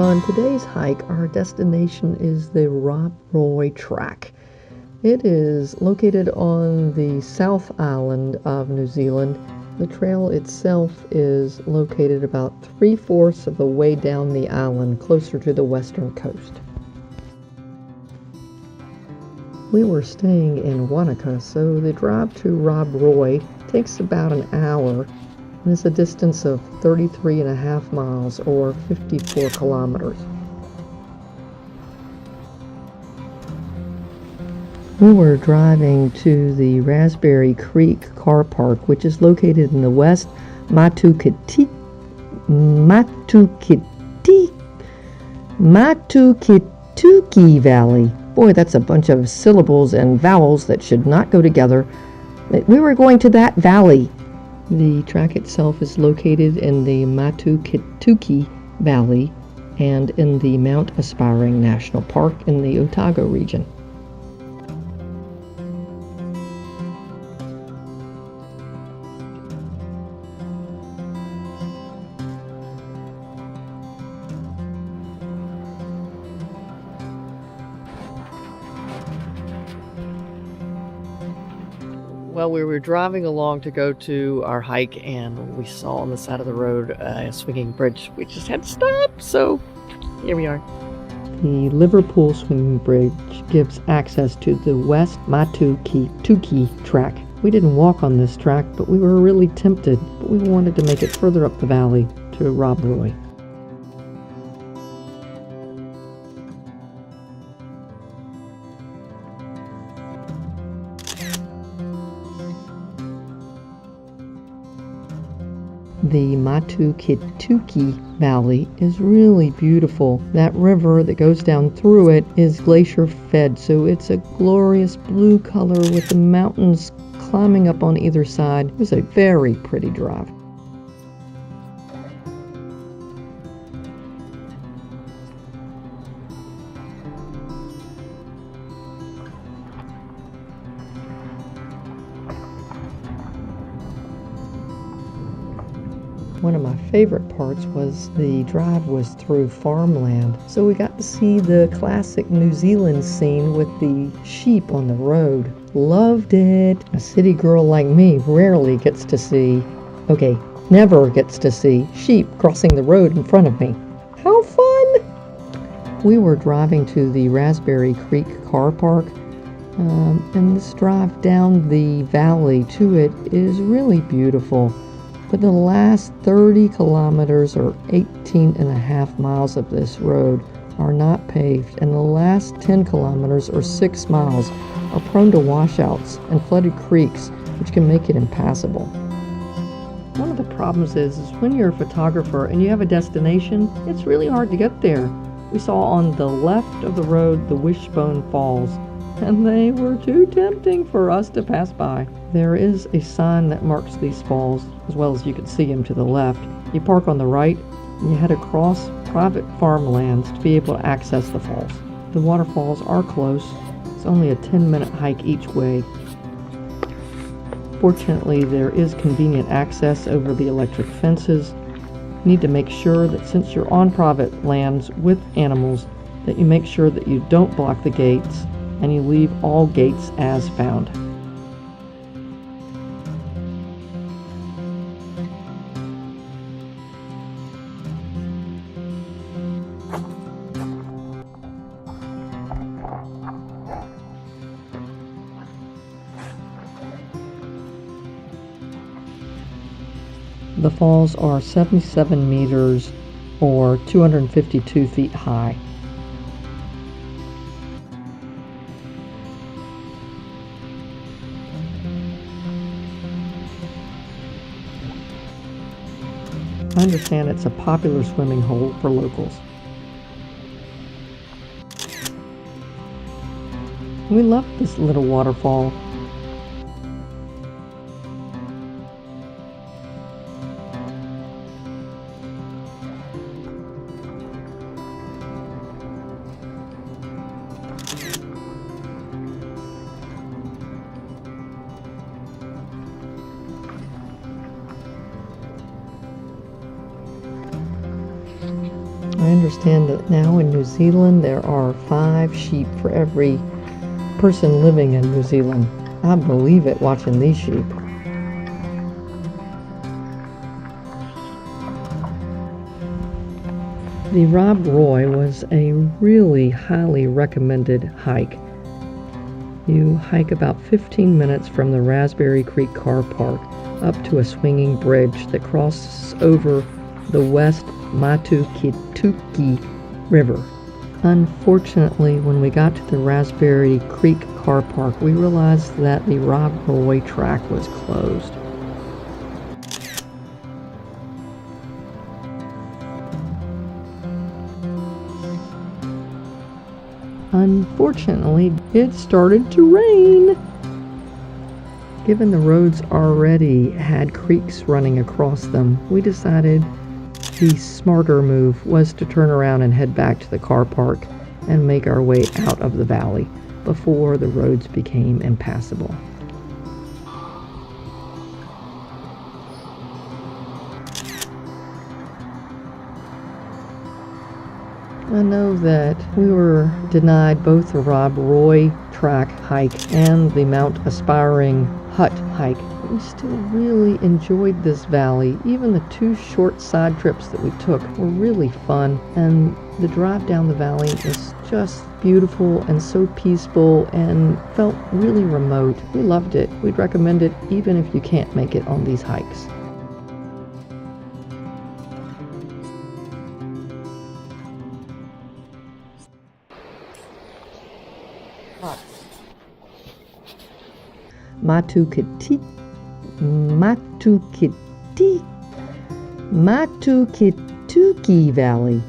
On today's hike, our destination is the Rob Roy Track. It is located on the South Island of New Zealand. The trail itself is located about 3/4 of the way down the island, closer to the western coast. We were staying in Wanaka, so the drive to Rob Roy takes about an hour, and it's a distance of 33.5 miles or 54 kilometers. We were driving to the Raspberry Creek Car Park, which is located in the west Matukituki Valley. Boy, that's a bunch of syllables and vowels that should not go together. We were going to that valley. The track itself is located in the Matukituki Valley and in the Mount Aspiring National Park in the Otago region. Well, we were driving along to go to our hike, and we saw on the side of the road a swinging bridge. We just had to stop, so here we are. The Liverpool Swinging Bridge gives access to the West Matukituki track. We didn't walk on this track, but we were really tempted. But we wanted to make it further up the valley to Rob Roy. The Matukituki Valley is really beautiful. That river that goes down through it is glacier fed, so it's a glorious blue color with the mountains climbing up on either side. It was a very pretty drive. One of my favorite parts was the drive was through farmland, so we got to see the classic New Zealand scene with the sheep on the road. Loved it. A city girl like me rarely gets to see, never gets to see sheep crossing the road in front of me. How fun! We were driving to the Raspberry Creek Car Park, and this drive down the valley to it is really beautiful. But the last 30 kilometers or 18.5 miles of this road are not paved, and the last 10 kilometers or 6 miles are prone to washouts and flooded creeks, which can make it impassable. One of the problems is when you're a photographer and you have a destination, it's really hard to get there. We saw on the left of the road the Wishbone Falls, and they were too tempting for us to pass by. There is a sign that marks these falls, as well as you can see them to the left. You park on the right, and you head across private farmlands to be able to access the falls. The waterfalls are close. It's only a 10-minute hike each way. Fortunately, there is convenient access over the electric fences. You need to make sure that since you're on private lands with animals, that you make sure that you don't block the gates and you leave all gates as found. The falls are 77 meters or 252 feet high. I understand it's a popular swimming hole for locals. We love this little waterfall. I understand that now in New Zealand there are 5 sheep for every person living in New Zealand. I believe it watching these sheep. The Rob Roy was a really highly recommended hike. You hike about 15 minutes from the Raspberry Creek Car Park up to a swinging bridge that crosses over the West Matukituki River. Unfortunately, when we got to the Raspberry Creek Car Park, we realized that the Rob Roy track was closed. Unfortunately, it started to rain. Given the roads already had creeks running across them, we decided the smarter move was to turn around and head back to the car park and make our way out of the valley before the roads became impassable. I know that we were denied both the Rob Roy track hike and the Mount Aspiring hut hike. We still really enjoyed this valley. Even the 2 short side trips that we took were really fun, and the drive down the valley was just beautiful and so peaceful and felt really remote. We loved it. We'd recommend it even if you can't make it on these hikes. Matukituki Valley.